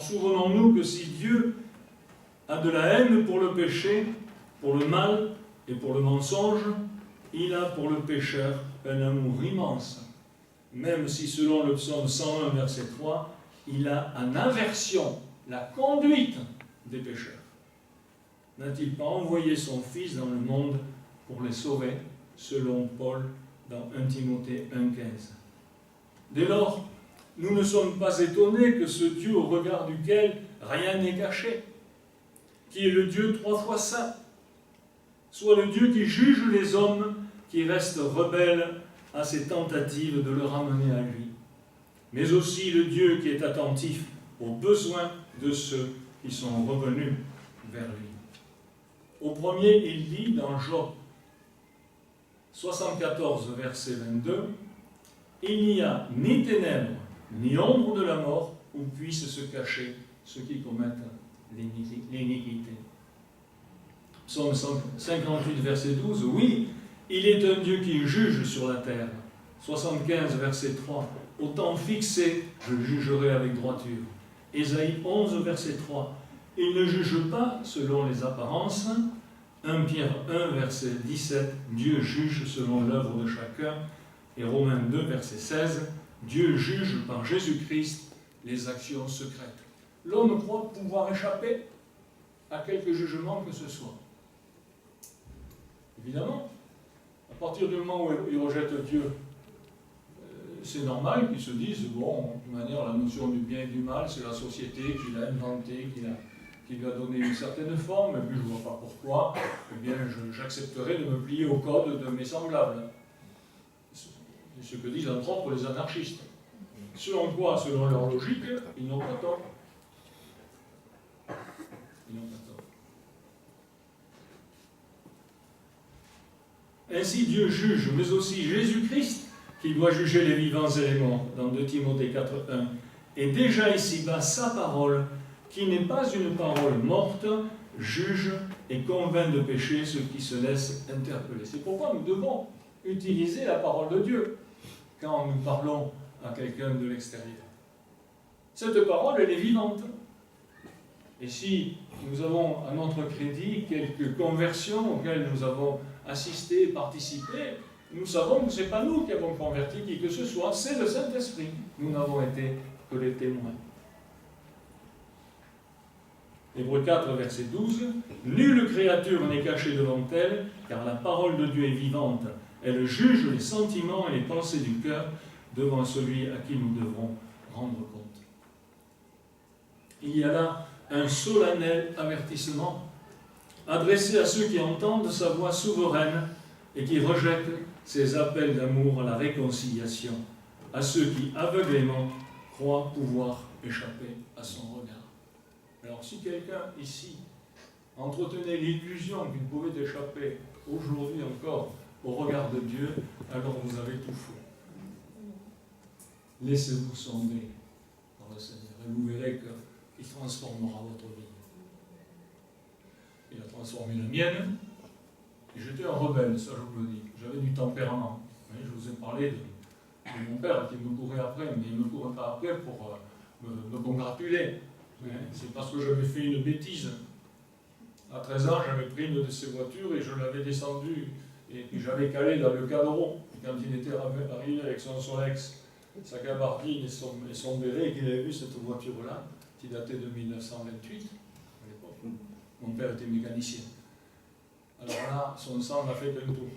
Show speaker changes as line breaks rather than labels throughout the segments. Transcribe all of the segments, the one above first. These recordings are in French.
souvenons-nous que si Dieu a de la haine pour le péché, pour le mal et pour le mensonge, il a pour le pécheur un amour immense. Même si selon le psaume 101, verset 3, il a en aversion la conduite des pécheurs. N'a-t-il pas envoyé son Fils dans le monde pour les sauver, selon Paul dans 1 Timothée 1,15. Dès lors, nous ne sommes pas étonnés que ce Dieu au regard duquel rien n'est caché, qui est le Dieu 3 fois saint, soit le Dieu qui juge les hommes qui restent rebelles à ses tentatives de le ramener à lui, mais aussi le Dieu qui est attentif aux besoins de ceux qui sont revenus vers lui. Au premier, il dit dans Job 74, verset 22, « Il n'y a ni ténèbres, ni ombre de la mort où puissent se cacher ceux qui commettent l'iniquité. » Psaume 58, verset 12, « Oui, il est un Dieu qui juge sur la terre. » 75, verset 3, « Au temps fixé, je jugerai avec droiture. » Ésaïe 11, verset 3, « Il ne juge pas selon les apparences. » 1 Pierre 1, verset 17, « Dieu juge selon l'œuvre de chacun. » Et Romains 2, verset 16, « Dieu juge par Jésus-Christ les actions secrètes. » L'homme croit pouvoir échapper à quelque jugement que ce soit. Évidemment, à partir du moment où il rejette Dieu, c'est normal qu'ils se disent, bon, de toute manière, la notion du bien et du mal, c'est la société qui l'a inventée, qui lui a donné une certaine forme, et puis je ne vois pas pourquoi, eh bien, j'accepterai de me plier au code de mes semblables. C'est ce que disent entre autres les anarchistes. Selon quoi, selon leur logique, ils n'ont pas tort. Ils n'ont pas tort. Ainsi, Dieu juge, mais aussi Jésus-Christ, qui doit juger les vivants et les morts, dans 2 Timothée 4,1. Et déjà ici-bas, sa parole, qui n'est pas une parole morte, juge et convainc de péché ceux qui se laissent interpeller. C'est pourquoi nous devons utiliser la parole de Dieu quand nous parlons à quelqu'un de l'extérieur. Cette parole, elle est vivante. Et si nous avons à notre crédit quelques conversions auxquelles nous avons assisté et participé, nous savons que ce n'est pas nous qui avons converti qui que ce soit, c'est le Saint-Esprit. Nous n'avons été que les témoins. Hébreux 4, verset 12, « Nulle créature n'est cachée devant elle, car la parole de Dieu est vivante. Elle juge les sentiments et les pensées du cœur devant celui à qui nous devrons rendre compte. » Il y a là un solennel avertissement adressé à ceux qui entendent sa voix souveraine et qui rejettent ses appels d'amour à la réconciliation, à ceux qui aveuglément croient pouvoir échapper à son regard. Alors si quelqu'un ici entretenait l'illusion qu'il pouvait échapper aujourd'hui encore au regard de Dieu, alors vous avez tout faux. Laissez-vous sonder par le Seigneur et vous verrez qu'il transformera votre vie. Il a transformé la mienne. Et j'étais un rebelle, ça je vous le dis. J'avais du tempérament. Je vous ai parlé de mon père qui me courait après, mais il ne me courait pas après pour me congratuler. C'est parce que j'avais fait une bêtise. À 13 ans, j'avais pris une de ses voitures et je l'avais descendue. Et puis j'avais calé dans le cadran. Et quand il était arrivé avec son Solex, sa gabardine et son béret, et qu'il avait vu cette voiture-là, qui datait de 1928, à l'époque, mon père était mécanicien. Alors là, son sang n'a fait qu'un tour.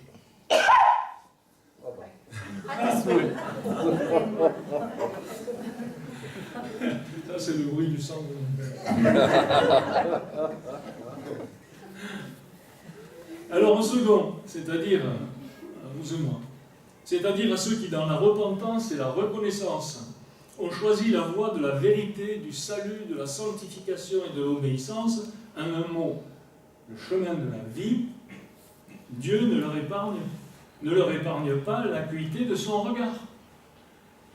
Ça, c'est le bruit du sang de mon père. Alors, en second, c'est-à-dire à vous et moi, c'est-à-dire à ceux qui, dans la repentance et la reconnaissance, ont choisi la voie de la vérité, du salut, de la sanctification et de l'obéissance, en un mot, le chemin de la vie, Dieu ne leur épargne pas l'acuité de son regard.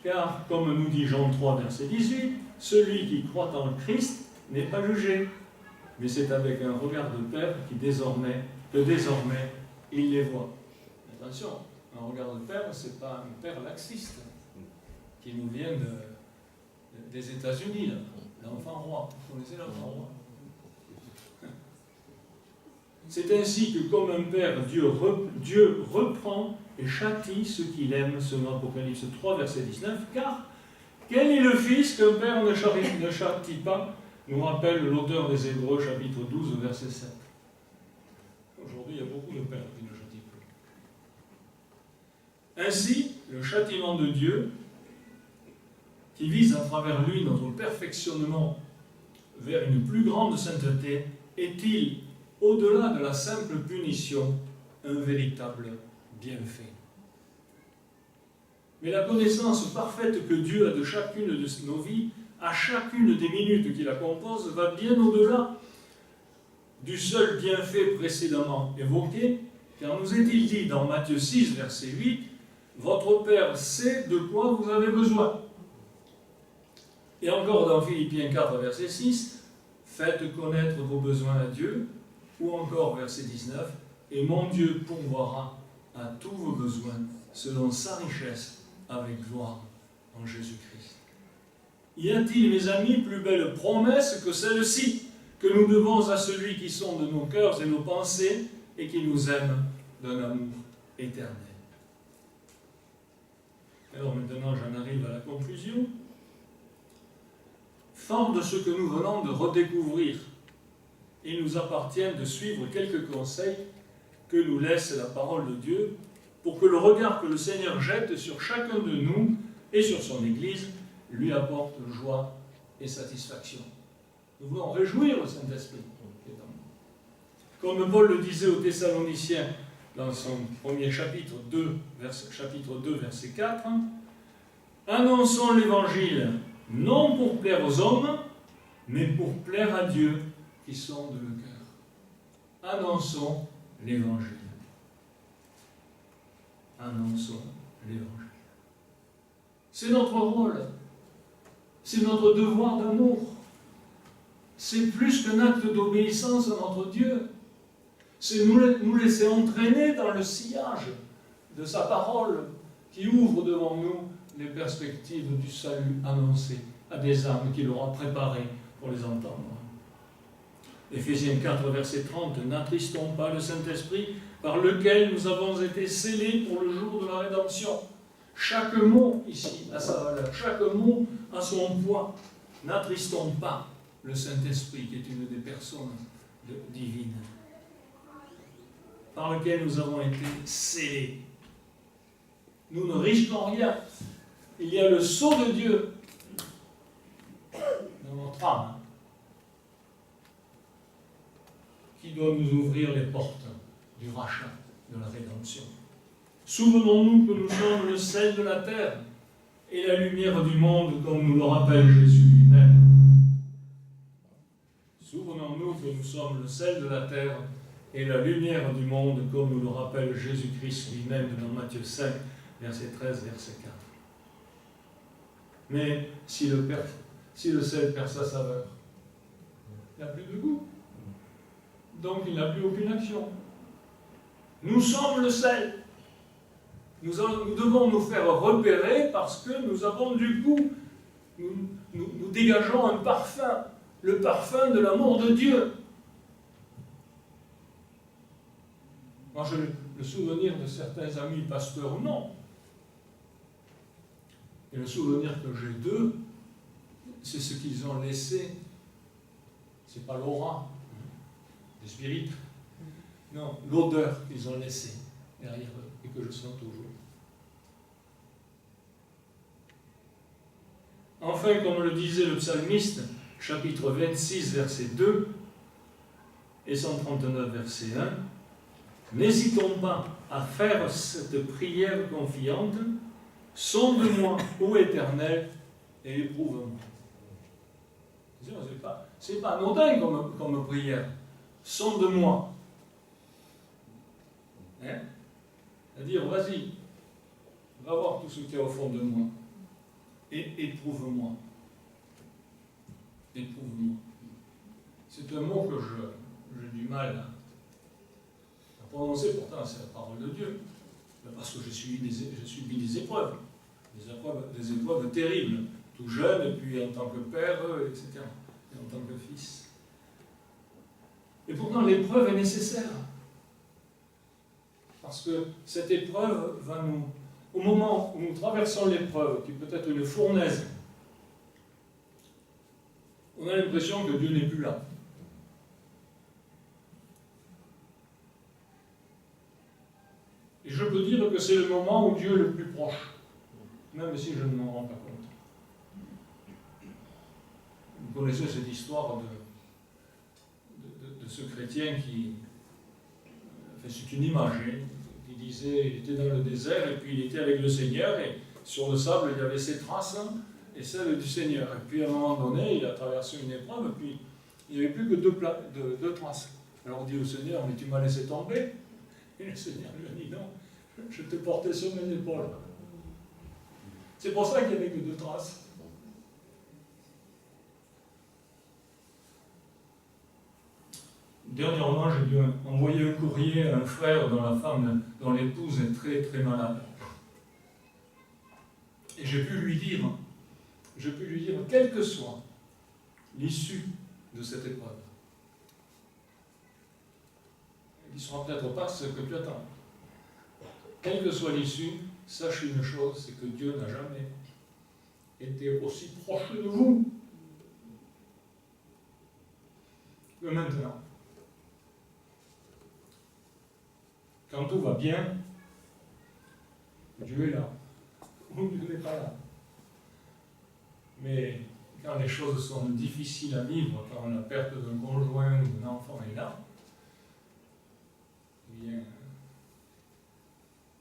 Car, comme nous dit Jean 3, verset 18, celui qui croit en Christ n'est pas jugé, mais c'est avec un regard de Père que désormais, il les voit. Attention, un regard de Père, ce n'est pas un Père laxiste qui nous vient des États-Unis, l'enfant roi. Vous connaissez la paroi? C'est ainsi que, comme un père, Dieu reprend et châtie ceux qu'il aime, selon Apocalypse 3, verset 19, car quel est le Fils qu'un père ne châtie pas, nous rappelle l'auteur des Hébreux, chapitre 12, verset 7. Aujourd'hui, il y a beaucoup de pères qui ne châtient plus. Ainsi, le châtiment de Dieu, qui vise à travers lui notre perfectionnement vers une plus grande sainteté, est-il, au-delà de la simple punition, un véritable bienfait. Mais la connaissance parfaite que Dieu a de chacune de nos vies, à chacune des minutes qui la composent, va bien au-delà du seul bienfait précédemment évoqué, car nous est-il dit dans Matthieu 6, verset 8, « Votre Père sait de quoi vous avez besoin. » Et encore dans Philippiens 4, verset 6, « Faites connaître vos besoins à Dieu. » Ou encore verset 19, « Et mon Dieu pourvoira à tous vos besoins selon sa richesse avec gloire en Jésus-Christ. » Y a-t-il, mes amis, plus belle promesse que celle-ci, que nous devons à celui qui sonde nos cœurs et nos pensées et qui nous aime d'un amour éternel? Alors maintenant, j'en arrive à la conclusion. Fort de ce que nous venons de redécouvrir, il nous appartient de suivre quelques conseils que nous laisse la parole de Dieu pour que le regard que le Seigneur jette sur chacun de nous et sur son Église lui apporte joie et satisfaction. Nous voulons réjouir le Saint-Esprit. Comme Paul le disait aux Thessaloniciens dans son premier chapitre 2, verset 4, « Annonçons l'Évangile non pour plaire aux hommes, mais pour plaire à Dieu qui sonde le cœur. » Annonçons l'Évangile. Annonçons l'Évangile. C'est notre rôle. C'est notre devoir d'amour. C'est plus qu'un acte d'obéissance à notre Dieu. C'est nous laisser entraîner dans le sillage de sa parole qui ouvre devant nous les perspectives du salut annoncé à des âmes qu'il aura préparées pour les entendre. Éphésiens 4, verset 30, « N'attristons pas le Saint-Esprit par lequel nous avons été scellés pour le jour de la rédemption. » Chaque mot ici a sa valeur, chaque mot a son poids. N'attristons pas le Saint-Esprit qui est une des personnes divines par lequel nous avons été scellés. Nous ne risquons rien. Il y a le sceau de Dieu dans notre âme qui doit nous ouvrir les portes du rachat, de la rédemption. Souvenons-nous que nous sommes le sel de la terre et la lumière du monde, comme nous le rappelle Jésus lui-même. Souvenons-nous que nous sommes le sel de la terre et la lumière du monde, comme nous le rappelle Jésus-Christ lui-même dans Matthieu 5, verset 13, verset 4. Mais si le sel perd sa saveur, il n'y a plus de goût. Donc il n'a plus aucune action. Nous sommes le sel. Nous devons nous faire repérer parce que nous avons du goût. Nous dégageons un parfum, le parfum de l'amour de Dieu. Moi, j'ai le souvenir de certains amis pasteurs, non. Et le souvenir que j'ai d'eux, c'est ce qu'ils ont laissé. C'est pas l'aura des spirites. Non, l'odeur qu'ils ont laissée derrière eux et que je sens toujours. Enfin, comme le disait le psalmiste, chapitre 26, verset 2 et 139, verset 1, « N'hésitons pas à faire cette prière confiante, sonde-moi, ô Éternel, et éprouve-moi. » C'est pas anodin comme prière. Sonde-moi. Hein? C'est-à-dire, vas-y, va voir tout ce qu'il y a au fond de moi. Et éprouve-moi. Éprouve-moi. C'est un mot que j'ai du mal à prononcer, pourtant c'est la parole de Dieu. Parce que j'ai subi des épreuves. Des épreuves terribles. Tout jeune, et puis en tant que père, etc. Et en tant sacrifice. Et pourtant, l'épreuve est nécessaire. Parce que cette épreuve va nous... Au moment où nous traversons l'épreuve, qui peut être une fournaise, on a l'impression que Dieu n'est plus là. Et je peux dire que c'est le moment où Dieu est le plus proche, même si je ne m'en rends pas compte. Vous connaissez cette histoire de ce chrétien qui... c'est une image, qui disait, il était dans le désert, et puis il était avec le Seigneur, et sur le sable, il y avait ses traces, et celles du Seigneur. Et puis à un moment donné, il a traversé une épreuve, et puis il n'y avait plus que deux traces. Alors il dit au Seigneur, mais tu m'as laissé tomber? Et le Seigneur lui a dit, non, je te portais sur mes épaules. C'est pour ça qu'il n'y avait que 2 traces. Dernièrement, j'ai dû envoyer un courrier à un frère dont l'épouse est très très malade. Et j'ai pu lui dire, quelle que soit l'issue de cette épreuve, il ne sera peut-être pas ce que tu attends. Quelle que soit l'issue, sache une chose, c'est que Dieu n'a jamais été aussi proche de vous que maintenant. Quand tout va bien, Dieu est là. Ou Dieu n'est pas là. Mais quand les choses sont difficiles à vivre, quand la perte d'un conjoint ou d'un enfant est là, eh bien,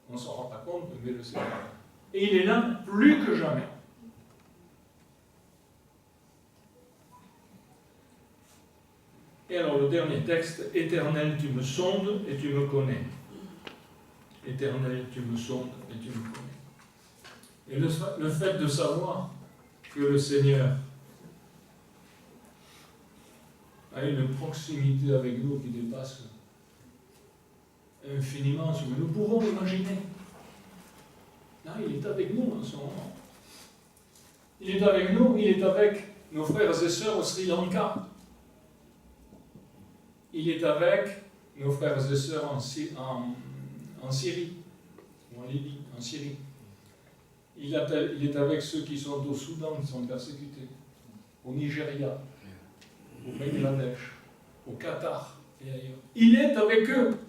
on ne s'en rend pas compte, mais le Seigneur est là. Et il est là plus que jamais. Et alors le dernier texte, « Éternel, tu me sondes et tu me connais. Éternel, tu me sondes et tu me connais. » Et le fait de savoir que le Seigneur a une proximité avec nous qui dépasse infiniment ce que nous pouvons imaginer. Là, il est avec nous en ce moment. Il est avec nous, il est avec nos frères et sœurs au Sri Lanka. Il est avec nos frères et sœurs en Syrie, ou en Libye, en Syrie. Il est avec ceux qui sont au Soudan, qui sont persécutés, au Nigeria, au Bangladesh, au Qatar et ailleurs. Il est avec eux.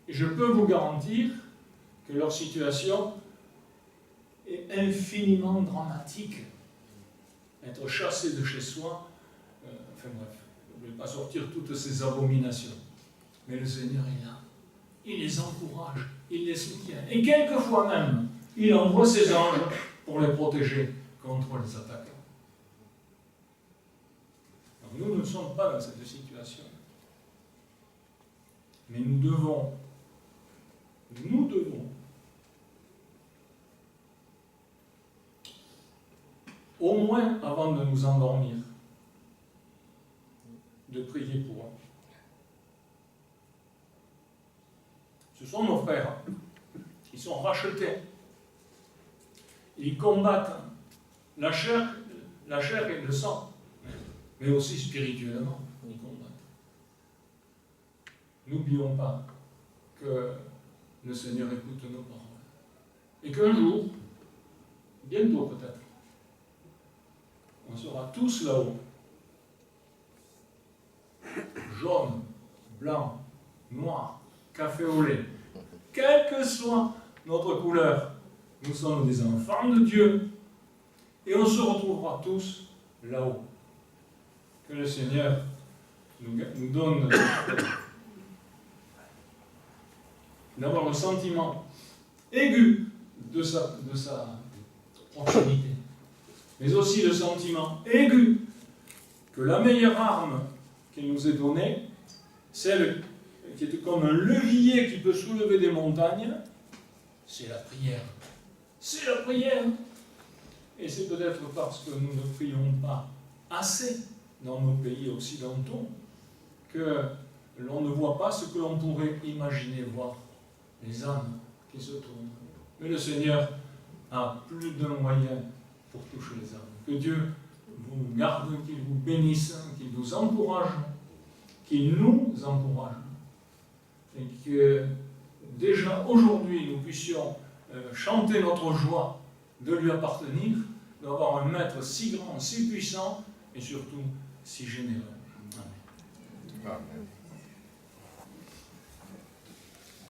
Et je peux vous garantir que leur situation est infiniment dramatique. Être chassé de chez soi, enfin bref, je ne vais pas sortir toutes ces abominations. Mais le Seigneur est là. Il les encourage, il les soutient. Et quelquefois même, il envoie ses anges pour les protéger contre les attaquants. Donc nous ne sommes pas dans cette situation. Mais nous devons, au moins avant de nous endormir, de prier pour eux. Ce sont nos frères. Ils sont rachetés. Ils combattent la chair et le sang, mais aussi spirituellement, ils combattent. N'oublions pas que le Seigneur écoute nos paroles. Et qu'un jour, bientôt peut-être, on sera tous là-haut, jaune, blanc, noir, café au lait, quelle que soit notre couleur, nous sommes des enfants de Dieu et on se retrouvera tous là-haut. Que le Seigneur nous donne d'avoir le sentiment aigu de sa proximité, mais aussi le sentiment aigu que la meilleure arme qu'il nous est donnée, celle qui est comme un levier qui peut soulever des montagnes, c'est la prière. C'est la prière. Et c'est peut-être parce que nous ne prions pas assez dans nos pays occidentaux que l'on ne voit pas ce que l'on pourrait imaginer voir, les âmes qui se tournent. Mais le Seigneur a plus d'un moyen pour toucher les âmes. Que Dieu vous vous garde, qu'il vous bénisse, qu'il vous encourage, qu'il nous encourage. Et que déjà aujourd'hui nous puissions chanter notre joie de lui appartenir, d'avoir un maître si grand, si puissant et surtout si généreux. Amen.
Amen.